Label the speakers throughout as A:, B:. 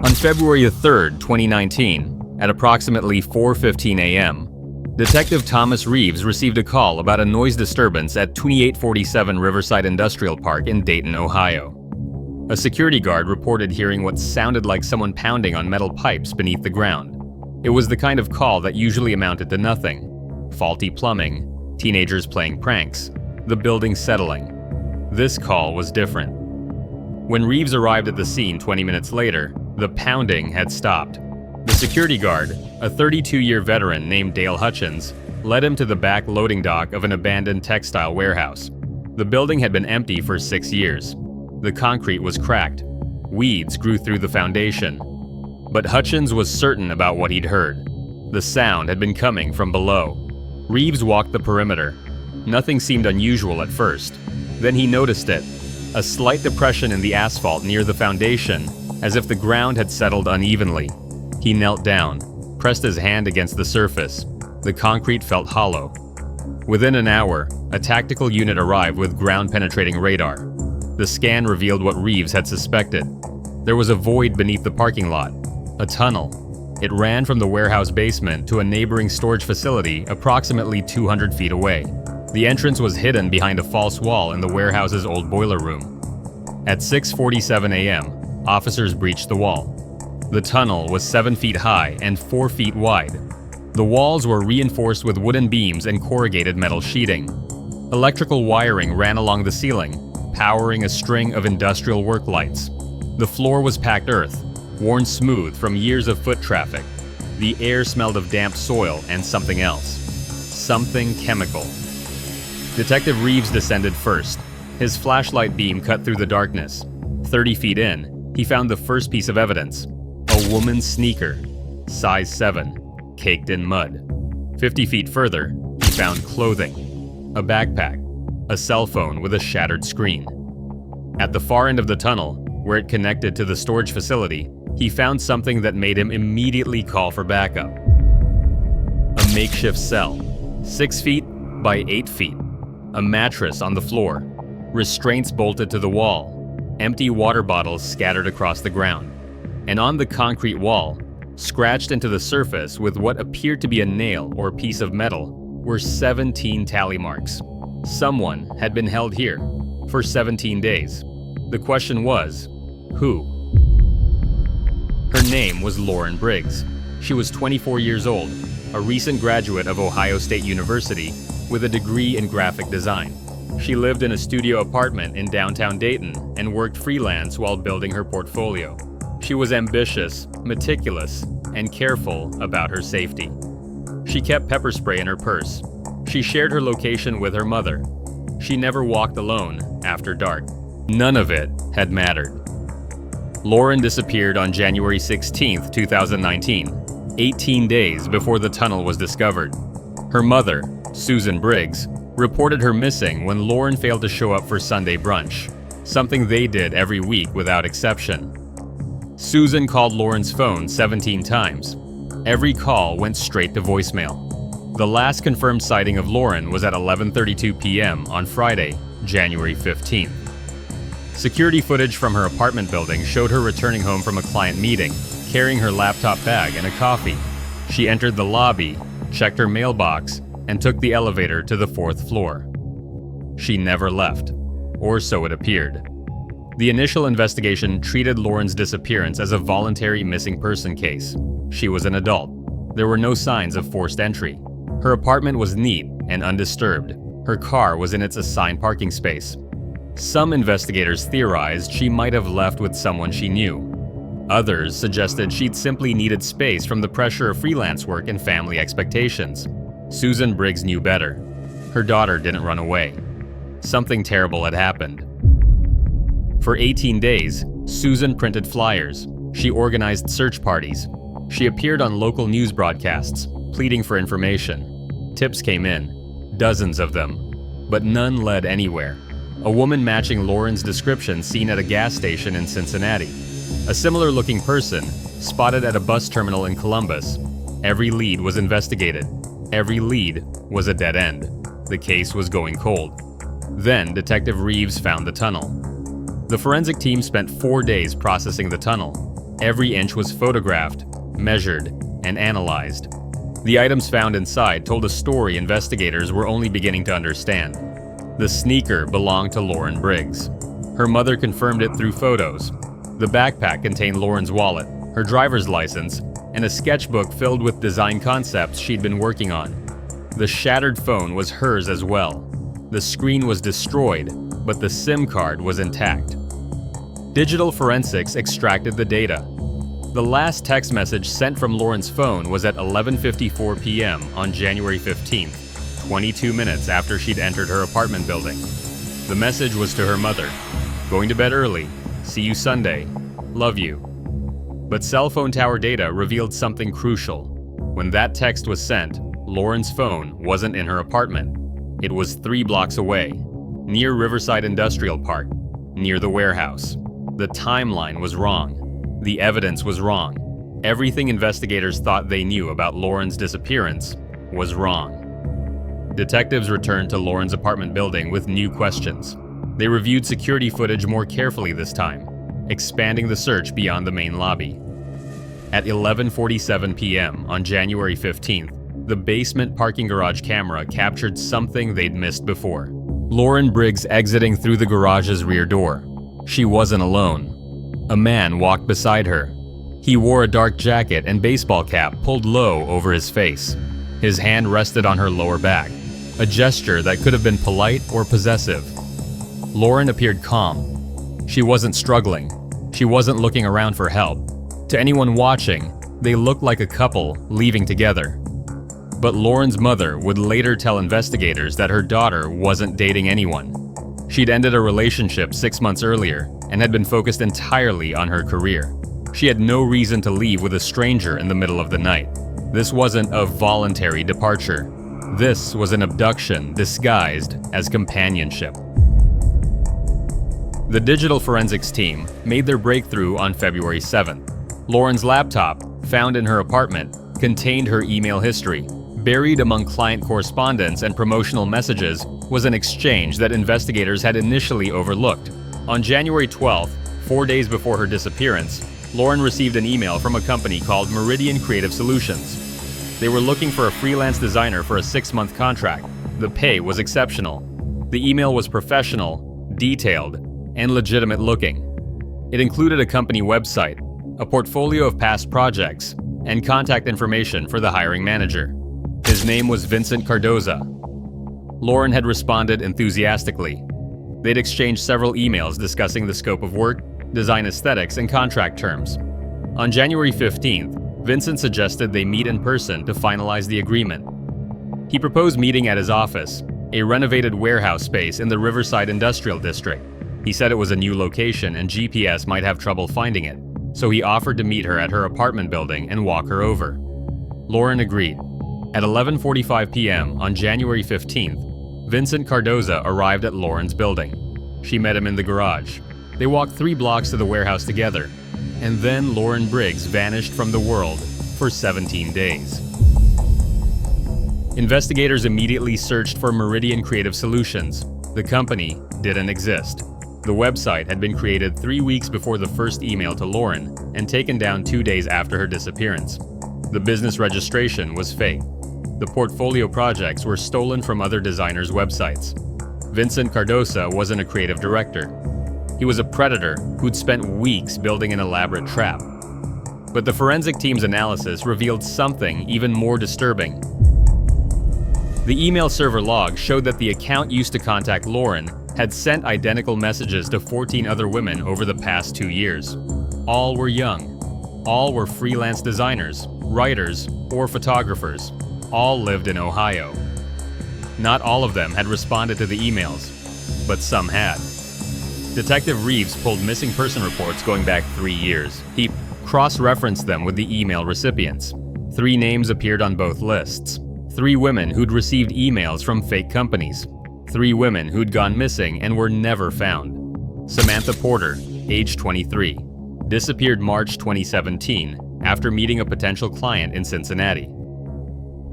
A: On February 3, 2019, at approximately 4:15 a.m., Detective Thomas Reeves received a call about a noise disturbance at 2847 Riverside Industrial Park in Dayton, Ohio. A security guard reported hearing what sounded like someone pounding on metal pipes beneath the ground. It was the kind of call that usually amounted to nothing. Faulty plumbing, teenagers playing pranks, the building settling. This call was different. When Reeves arrived at the scene 20 minutes later, the pounding had stopped. The security guard, a 32-year veteran named Dale Hutchins, led him to the back loading dock of an abandoned textile warehouse. The building had been empty for 6 years. The concrete was cracked. Weeds grew through the foundation. But Hutchins was certain about what he'd heard. The sound had been coming from below. Reeves walked the perimeter. Nothing seemed unusual at first. Then he noticed it, a slight depression in the asphalt near the foundation, as if the ground had settled unevenly. He knelt down, pressed his hand against the surface. The concrete felt hollow. Within an hour, a tactical unit arrived with ground-penetrating radar. The scan revealed what Reeves had suspected. There was a void beneath the parking lot, a tunnel. It ran from the warehouse basement to a neighboring storage facility approximately 200 feet away. The entrance was hidden behind a false wall in the warehouse's old boiler room. At 6:47 a.m., officers breached the wall. The tunnel was 7 feet high and 4 feet wide. The walls were reinforced with wooden beams and corrugated metal sheeting. Electrical wiring ran along the ceiling, powering a string of industrial work lights. The floor was packed earth, worn smooth from years of foot traffic. The air smelled of damp soil and something else. Something chemical. Detective Reeves descended first. His flashlight beam cut through the darkness. 30 feet in, he found the first piece of evidence. A woman's sneaker, size 7, caked in mud. 50 feet further, he found clothing, a backpack, a cell phone with a shattered screen. At the far end of the tunnel, where it connected to the storage facility, he found something that made him immediately call for backup. A makeshift cell, 6 feet by 8 feet. A mattress on the floor, restraints bolted to the wall, empty water bottles scattered across the ground. And on the concrete wall, scratched into the surface with what appeared to be a nail or piece of metal, were 17 tally marks. Someone had been held here for 17 days. The question was, who? Her name was Lauren Briggs. She was 24 years old, a recent graduate of Ohio State University with a degree in graphic design. She lived in a studio apartment in downtown Dayton and worked freelance while building her portfolio. She was ambitious, meticulous, and careful about her safety. She kept pepper spray in her purse. She shared her location with her mother. She never walked alone after dark. None of it had mattered. Lauren disappeared on January 16, 2019, 18 days before the tunnel was discovered. Her mother, Susan Briggs, reported her missing when Lauren failed to show up for Sunday brunch, something they did every week without exception. Susan called Lauren's phone 17 times. Every call went straight to voicemail. The last confirmed sighting of Lauren was at 11:32 p.m. on Friday, January 15th. Security footage from her apartment building showed her returning home from a client meeting, carrying her laptop bag and a coffee. She entered the lobby, checked her mailbox, and took the elevator to the 4th floor. She never left, or so it appeared. The initial investigation treated Lauren's disappearance as a voluntary missing person case. She was an adult. There were no signs of forced entry. Her apartment was neat and undisturbed. Her car was in its assigned parking space. Some investigators theorized she might have left with someone she knew. Others suggested she'd simply needed space from the pressure of freelance work and family expectations. Susan Briggs knew better. Her daughter didn't run away. Something terrible had happened. For 18 days, Susan printed flyers. She organized search parties. She appeared on local news broadcasts, pleading for information. Tips came in, dozens of them, but none led anywhere. A woman matching Lauren's description seen at a gas station in Cincinnati. A similar-looking person spotted at a bus terminal in Columbus. Every lead was investigated. Every lead was a dead end. The case was going cold. Then Detective Reeves found the tunnel. The forensic team spent 4 days processing the tunnel. Every inch was photographed, measured, and analyzed. The items found inside told a story investigators were only beginning to understand. The sneaker belonged to Lauren Briggs. Her mother confirmed it through photos. The backpack contained Lauren's wallet, her driver's license, and a sketchbook filled with design concepts she'd been working on. The shattered phone was hers as well. The screen was destroyed, but the SIM card was intact. Digital forensics extracted the data. The last text message sent from Lauren's phone was at 11:54 p.m. on January 15th, 22 minutes after she'd entered her apartment building. The message was to her mother, "Going to bed early. See you Sunday. Love you." But cell phone tower data revealed something crucial. When that text was sent, Lauren's phone wasn't in her apartment. It was 3 blocks away, near Riverside Industrial Park, near the warehouse. The timeline was wrong. The evidence was wrong. Everything investigators thought they knew about Lauren's disappearance was wrong. Detectives returned to Lauren's apartment building with new questions. They reviewed security footage more carefully this time, expanding the search beyond the main lobby. At 11:47 p.m. on January 15th, the basement parking garage camera captured something they'd missed before. Lauren Briggs exiting through the garage's rear door. She wasn't alone. A man walked beside her. He wore a dark jacket and baseball cap pulled low over his face. His hand rested on her lower back, a gesture that could have been polite or possessive. Lauren appeared calm. She wasn't struggling. She wasn't looking around for help. To anyone watching, they looked like a couple leaving together. But Lauren's mother would later tell investigators that her daughter wasn't dating anyone. She'd ended a relationship 6 months earlier and had been focused entirely on her career. She had no reason to leave with a stranger in the middle of the night. This wasn't a voluntary departure. This was an abduction disguised as companionship. The digital forensics team made their breakthrough on February 7th. Lauren's laptop, found in her apartment, contained her email history. Buried among client correspondence and promotional messages was an exchange that investigators had initially overlooked. On January 12th, 4 days before her disappearance, Lauren received an email from a company called Meridian Creative Solutions. They were looking for a freelance designer for a 6-month contract. The pay was exceptional. The email was professional, detailed, and legitimate looking. It included a company website, a portfolio of past projects, and contact information for the hiring manager. His name was Vincent Cardoza. Lauren had responded enthusiastically. They'd exchanged several emails discussing the scope of work, design aesthetics, and contract terms. On January 15th, Vincent suggested they meet in person to finalize the agreement. He proposed meeting at his office, a renovated warehouse space in the Riverside Industrial District. He said it was a new location and GPS might have trouble finding it, so he offered to meet her at her apartment building and walk her over. Lauren agreed. At 11:45 p.m. on January 15th, Vincent Cardoza arrived at Lauren's building. She met him in the garage. They walked 3 blocks to the warehouse together, and then Lauren Briggs vanished from the world for 17 days. Investigators immediately searched for Meridian Creative Solutions. The company didn't exist. The website had been created 3 weeks before the first email to Lauren and taken down 2 days after her disappearance. The business registration was fake. The portfolio projects were stolen from other designers' websites. Vincent Cardoza wasn't a creative director. He was a predator who'd spent weeks building an elaborate trap. But the forensic team's analysis revealed something even more disturbing. The email server log showed that the account used to contact Lauren had sent identical messages to 14 other women over the past 2 years. All were young. All were freelance designers, writers, or photographers. All lived in Ohio. Not all of them had responded to the emails, but some had. Detective Reeves pulled missing person reports going back 3 years. He cross-referenced them with the email recipients. 3 names appeared on both lists. 3 women who'd received emails from fake companies. 3 women who'd gone missing and were never found. Samantha Porter, age 23, disappeared March 2017 after meeting a potential client in Cincinnati.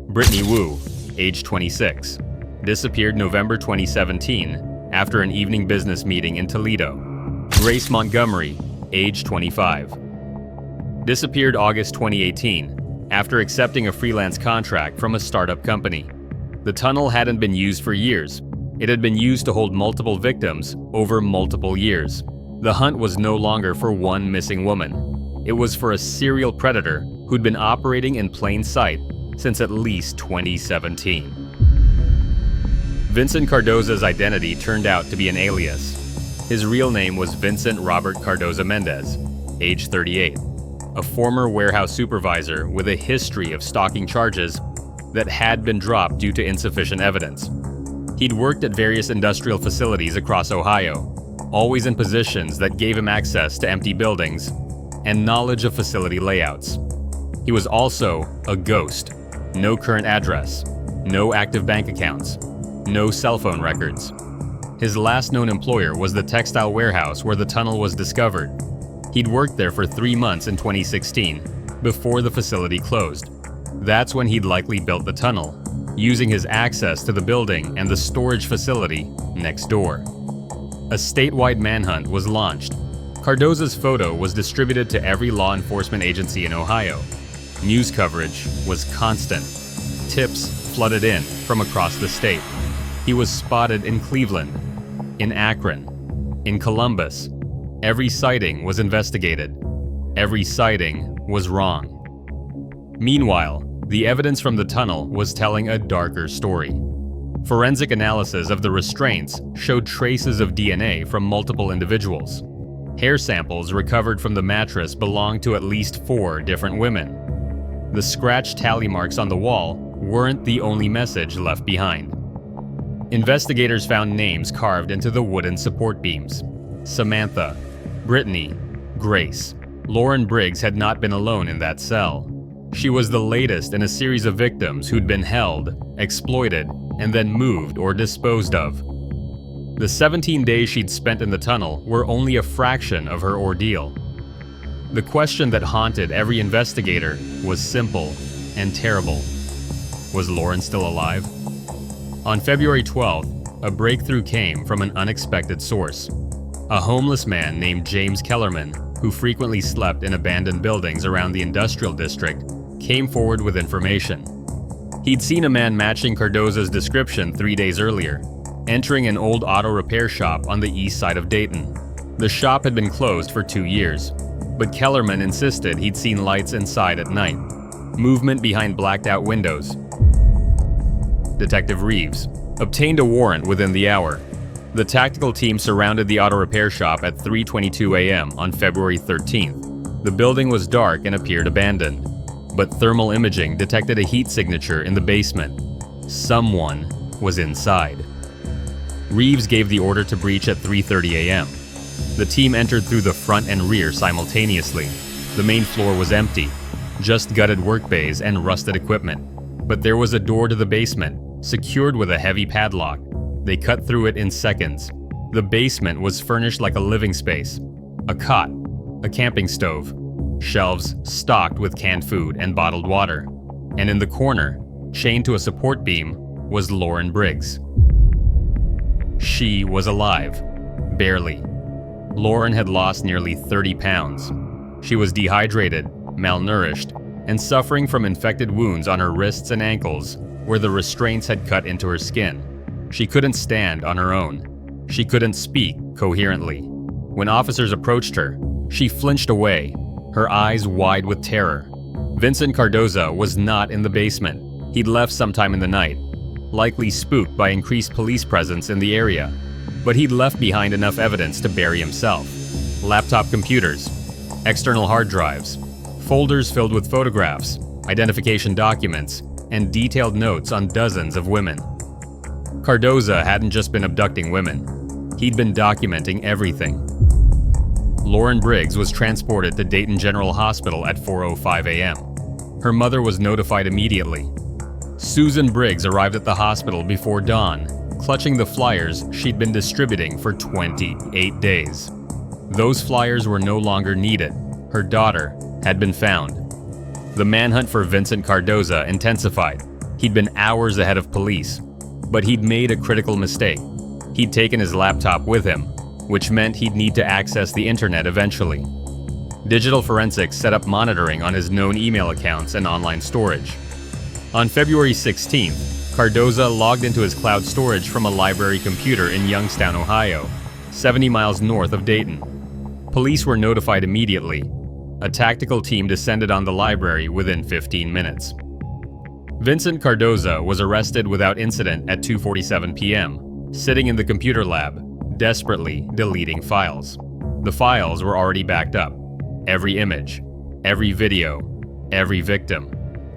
A: Brittany Wu, age 26, disappeared November 2017 after an evening business meeting in Toledo. Grace Montgomery, age 25. Disappeared August 2018 after accepting a freelance contract from a startup company. The tunnel hadn't been used for years. It had been used to hold multiple victims over multiple years. The hunt was no longer for one missing woman. It was for a serial predator who'd been operating in plain sight since at least 2017. Vincent Cardoza's identity turned out to be an alias. His real name was Vincent Robert Cardoza Mendez, age 38, a former warehouse supervisor with a history of stalking charges that had been dropped due to insufficient evidence. He'd worked at various industrial facilities across Ohio, always in positions that gave him access to empty buildings and knowledge of facility layouts. He was also a ghost. No current address, no active bank accounts, no cell phone records. His last known employer was the textile warehouse where the tunnel was discovered. He'd worked there for 3 months in 2016, before the facility closed. That's when he'd likely built the tunnel, using his access to the building and the storage facility next door. A statewide manhunt was launched. Cardoza's photo was distributed to every law enforcement agency in Ohio. News coverage was constant. Tips flooded in from across the state. He was spotted in Cleveland, in Akron, in Columbus. Every sighting was investigated. Every sighting was wrong. Meanwhile, the evidence from the tunnel was telling a darker story. Forensic analysis of the restraints showed traces of DNA from multiple individuals. Hair samples recovered from the mattress belonged to at least 4 different women. The scratch tally marks on the wall weren't the only message left behind. Investigators found names carved into the wooden support beams. Samantha, Brittany, Grace. Lauren Briggs had not been alone in that cell. She was the latest in a series of victims who'd been held, exploited, and then moved or disposed of. The 17 days she'd spent in the tunnel were only a fraction of her ordeal. The question that haunted every investigator was simple and terrible. Was Lauren still alive? On February 12th, a breakthrough came from an unexpected source. A homeless man named James Kellerman, who frequently slept in abandoned buildings around the industrial district, came forward with information. He'd seen a man matching Cardoza's description 3 days earlier, entering an old auto repair shop on the east side of Dayton. The shop had been closed for 2 years, but Kellerman insisted he'd seen lights inside at night, movement behind blacked-out windows. Detective Reeves obtained a warrant within the hour. The tactical team surrounded the auto repair shop at 3:22 a.m. on February 13th. The building was dark and appeared abandoned, but thermal imaging detected a heat signature in the basement. Someone was inside. Reeves gave the order to breach at 3:30 a.m. The team entered through the front and rear simultaneously. The main floor was empty, just gutted work bays and rusted equipment. But there was a door to the basement, secured with a heavy padlock. They cut through it in seconds. The basement was furnished like a living space. A cot, a camping stove, shelves stocked with canned food and bottled water. And in the corner, chained to a support beam, was Lauren Briggs. She was alive. Barely. Lauren had lost nearly 30 pounds. She was dehydrated, malnourished, and suffering from infected wounds on her wrists and ankles where the restraints had cut into her skin. She couldn't stand on her own. She couldn't speak coherently. When officers approached her, she flinched away, her eyes wide with terror. Vincent Cardoza was not in the basement. He'd left sometime in the night, likely spooked by increased police presence in the area. But he'd left behind enough evidence to bury himself. Laptop computers, external hard drives, folders filled with photographs, identification documents, and detailed notes on dozens of women. Cardoza hadn't just been abducting women. He'd been documenting everything. Lauren Briggs was transported to Dayton General Hospital at 4:05 a.m. Her mother was notified immediately. Susan Briggs arrived at the hospital before dawn, clutching the flyers she'd been distributing for 28 days. Those flyers were no longer needed. Her daughter had been found. The manhunt for Vincent Cardoza intensified. He'd been hours ahead of police, but he'd made a critical mistake. He'd taken his laptop with him, which meant he'd need to access the internet eventually. Digital forensics set up monitoring on his known email accounts and online storage. On February 16th, Cardoza logged into his cloud storage from a library computer in Youngstown, Ohio, 70 miles north of Dayton. Police were notified immediately. A tactical team descended on the library within 15 minutes. Vincent Cardoza was arrested without incident at 2:47 p.m., sitting in the computer lab, desperately deleting files. The files were already backed up. Every image, every video, every victim.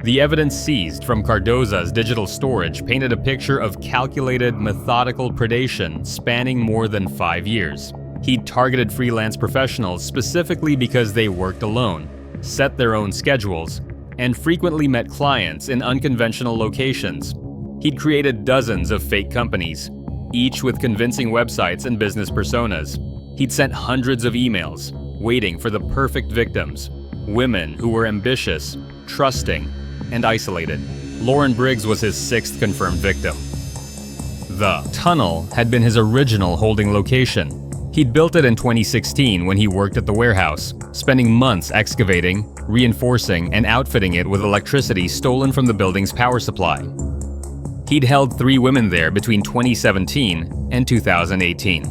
A: The evidence seized from Cardoza's digital storage painted a picture of calculated, methodical predation spanning more than 5 years. He'd targeted freelance professionals specifically because they worked alone, set their own schedules, and frequently met clients in unconventional locations. He'd created dozens of fake companies, each with convincing websites and business personas. He'd sent hundreds of emails, waiting for the perfect victims, women who were ambitious, trusting, and isolated. Lauren Briggs was his 6th confirmed victim. The tunnel had been his original holding location. He'd built it in 2016 when he worked at the warehouse, spending months excavating, reinforcing, and outfitting it with electricity stolen from the building's power supply. He'd held 3 women there between 2017 and 2018.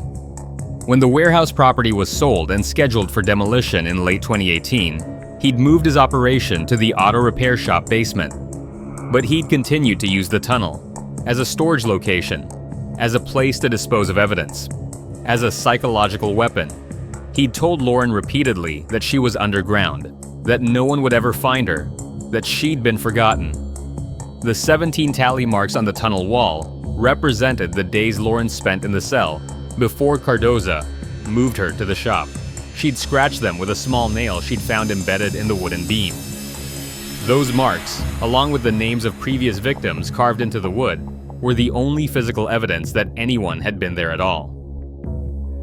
A: When the warehouse property was sold and scheduled for demolition in late 2018, he'd moved his operation to the auto repair shop basement. But he'd continued to use the tunnel as a storage location, as a place to dispose of evidence, as a psychological weapon. He'd told Lauren repeatedly that she was underground, that no one would ever find her, that she'd been forgotten. The 17 tally marks on the tunnel wall represented the days Lauren spent in the cell before Cardoza moved her to the shop. She'd scratched them with a small nail she'd found embedded in the wooden beam. Those marks, along with the names of previous victims carved into the wood, were the only physical evidence that anyone had been there at all.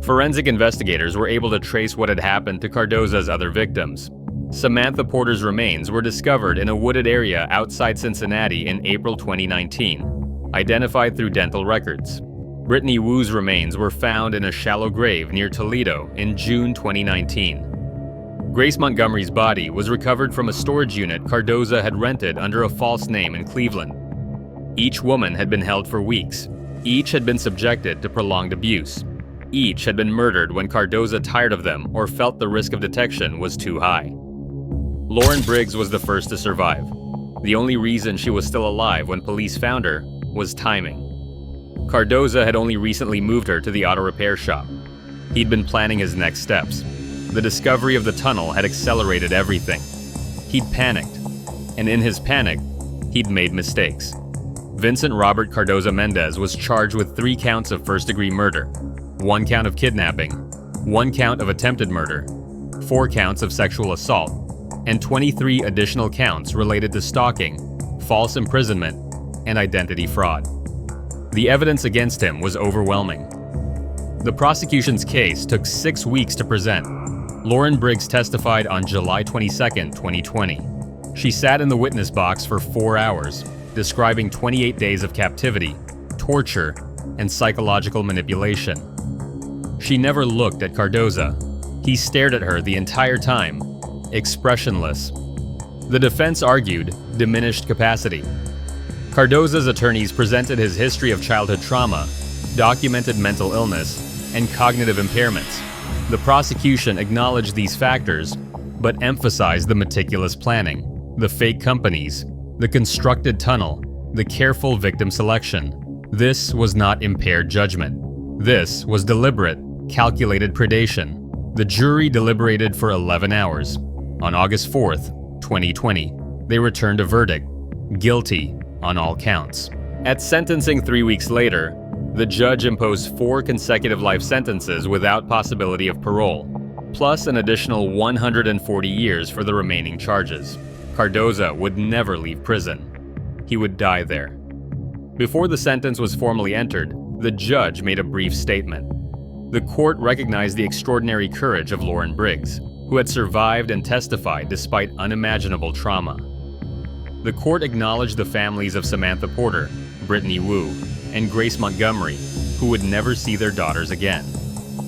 A: Forensic investigators were able to trace what had happened to Cardoza's other victims. Samantha Porter's remains were discovered in a wooded area outside Cincinnati in April 2019, identified through dental records. Brittany Wu's remains were found in a shallow grave near Toledo in June 2019. Grace Montgomery's body was recovered from a storage unit Cardoza had rented under a false name in Cleveland. Each woman had been held for weeks. Each had been subjected to prolonged abuse. Each had been murdered when Cardoza tired of them or felt the risk of detection was too high. Lauren Briggs was the first to survive. The only reason she was still alive when police found her was timing. Cardoza had only recently moved her to the auto repair shop. He'd been planning his next steps. The discovery of the tunnel had accelerated everything. He'd panicked, and in his panic, he'd made mistakes. Vincent Robert Cardoza Mendez was charged with 3 counts of first-degree murder, 1 count of kidnapping, 1 count of attempted murder, 4 counts of sexual assault, and 23 additional counts related to stalking, false imprisonment, and identity fraud. The evidence against him was overwhelming. The prosecution's case took 6 weeks to present. Lauren Briggs testified on July 22, 2020. She sat in the witness box for 4 hours, describing 28 days of captivity, torture, and psychological manipulation. She never looked at Cardoza. He stared at her the entire time, expressionless. The defense argued diminished capacity. Cardoza's attorneys presented his history of childhood trauma, documented mental illness, and cognitive impairments. The prosecution acknowledged these factors, but emphasized the meticulous planning, the fake companies, the constructed tunnel, the careful victim selection. This was not impaired judgment. This was deliberate, calculated predation. The jury deliberated for 11 hours. On August 4th, 2020, they returned a verdict, guilty on all counts. At sentencing 3 weeks later, the judge imposed 4 consecutive life sentences without possibility of parole, plus an additional 140 years for the remaining charges. Cardoza would never leave prison. He would die there. Before the sentence was formally entered, the judge made a brief statement. The court recognized the extraordinary courage of Lauren Briggs, who had survived and testified despite unimaginable trauma. The court acknowledged the families of Samantha Porter, Brittany Wu, and Grace Montgomery, who would never see their daughters again.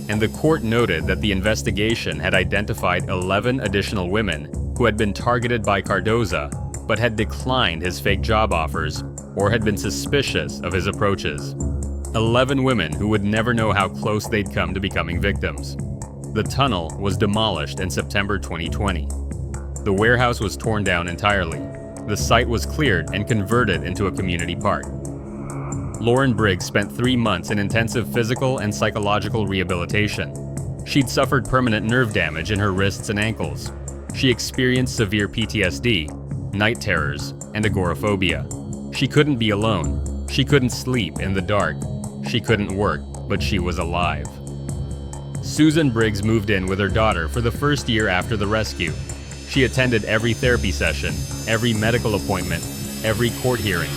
A: and the court noted that the investigation had identified 11 additional women who had been targeted by Cardoza but had declined his fake job offers or had been suspicious of his approaches. 11 women who would never know how close they'd come to becoming victims. The tunnel was demolished in September 2020. The warehouse was torn down entirely. The site was cleared and converted into a community park. Lauren Briggs spent 3 months in intensive physical and psychological rehabilitation. She'd suffered permanent nerve damage in her wrists and ankles. She experienced severe PTSD, night terrors, and agoraphobia. She couldn't be alone. She couldn't sleep in the dark. She couldn't work, but she was alive. Susan Briggs moved in with her daughter for the first year after the rescue. She attended every therapy session, every medical appointment, every court hearing.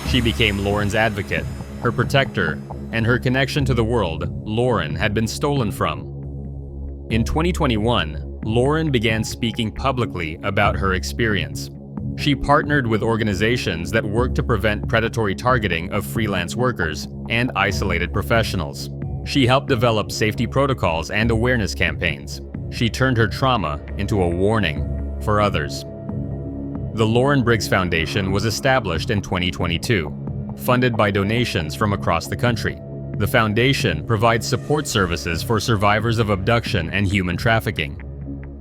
A: She became Lauren's advocate, her protector, and her connection to the world Lauren had been stolen from. In 2021, Lauren began speaking publicly about her experience. She partnered with organizations that work to prevent predatory targeting of freelance workers and isolated professionals. She helped develop safety protocols and awareness campaigns. She turned her trauma into a warning for others. The Lauren Briggs Foundation was established in 2022, funded by donations from across the country. The foundation provides support services for survivors of abduction and human trafficking.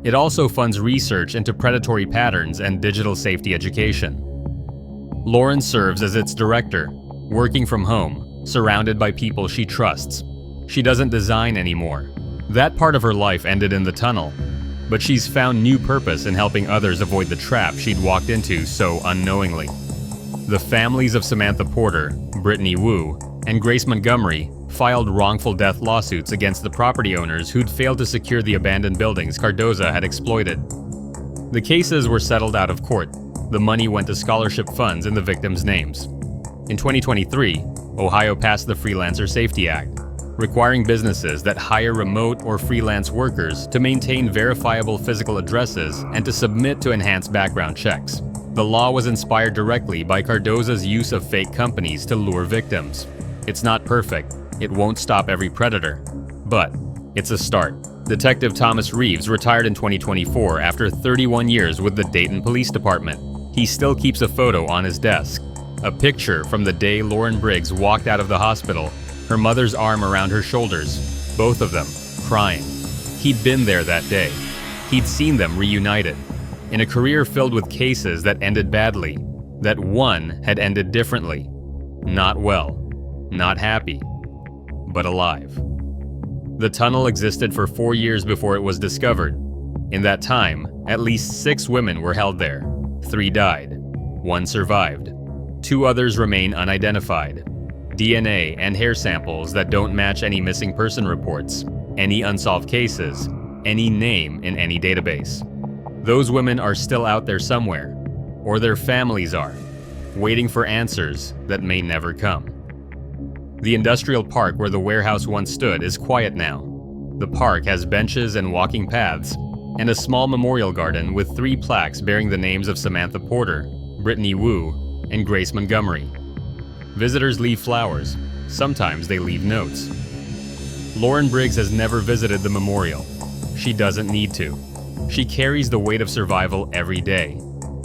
A: It also funds research into predatory patterns and digital safety education. Lauren serves as its director, working from home, surrounded by people she trusts. She doesn't design anymore. That part of her life ended in the tunnel, but she's found new purpose in helping others avoid the trap she'd walked into so unknowingly. The families of Samantha Porter, Brittany Wu, and Grace Montgomery filed wrongful death lawsuits against the property owners who'd failed to secure the abandoned buildings Cardoza had exploited. The cases were settled out of court. The money went to scholarship funds in the victims' names. In 2023, Ohio passed the Freelancer Safety Act, requiring businesses that hire remote or freelance workers to maintain verifiable physical addresses and to submit to enhanced background checks. The law was inspired directly by Cardoza's use of fake companies to lure victims. It's not perfect. It won't stop every predator, but it's a start. Detective Thomas Reeves retired in 2024 after 31 years with the Dayton Police Department. He still keeps a photo on his desk, a picture from the day Lauren Briggs walked out of the hospital, her mother's arm around her shoulders, both of them crying. He'd been there that day. He'd seen them reunited, in a career filled with cases that ended badly, that one had ended differently. Not well, not happy, but alive. The tunnel existed for 4 years before it was discovered. In that time, at least 6 women were held there. 3 died. 1 survived. 2 others remain unidentified. DNA and hair samples that don't match any missing person reports, any unsolved cases, any name in any database. Those women are still out there somewhere, or their families are, waiting for answers that may never come. The industrial park where the warehouse once stood is quiet now. The park has benches and walking paths, and a small memorial garden with 3 plaques bearing the names of Samantha Porter, Brittany Wu, and Grace Montgomery. Visitors leave flowers. Sometimes they leave notes. Lauren Briggs has never visited the memorial. She doesn't need to. She carries the weight of survival every day.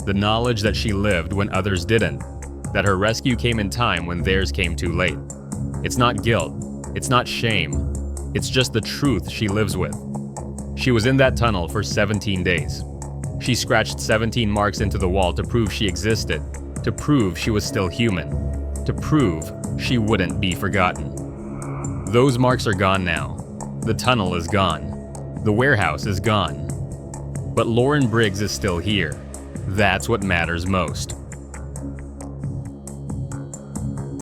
A: The knowledge that she lived when others didn't. That her rescue came in time when theirs came too late. It's not guilt. It's not shame. It's just the truth she lives with. She was in that tunnel for 17 days. She scratched 17 marks into the wall to prove she existed, to prove she was still human, to prove she wouldn't be forgotten. Those marks are gone now. The tunnel is gone. The warehouse is gone. But Lauren Briggs is still here. That's what matters most.